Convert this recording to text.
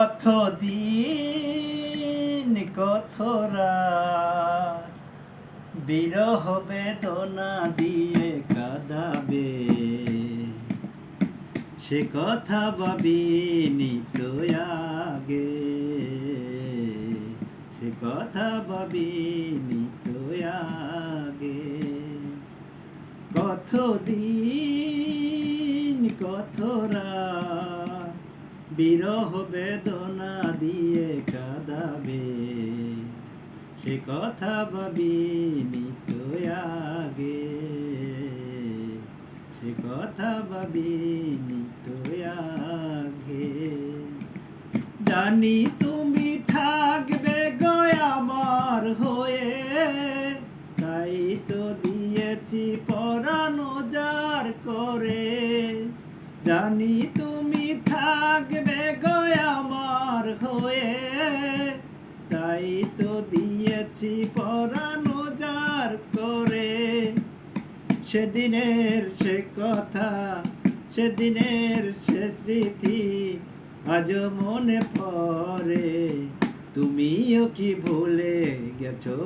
কত দিন কত রাত বিরহ বেদনা দিয়ে কাঁদাবে, সে কথা ভাবিনি তো আগে, সে কথা ভাবিনি তো আগে। কত দিন কত রাত বিরহ বেদনা দিয়ে কাঁদাবে, সে কথা ভাবিনি তো আগে, সে কথা ভাবিনি তো আগে। জানি তুমি থাকবে গো আমার হয়ে, তাই তো দিয়েছি পরাণ উজাড় করে। জানি তুমি থাকবে গো আমার হয়ে, তাই তো দিয়েছি পরাণ উজাড় করে। সেদিনের সে কথা, সেদিনের সে স্মৃতি আজও মনে পড়ে। তুমিও কি ভুলে গেছো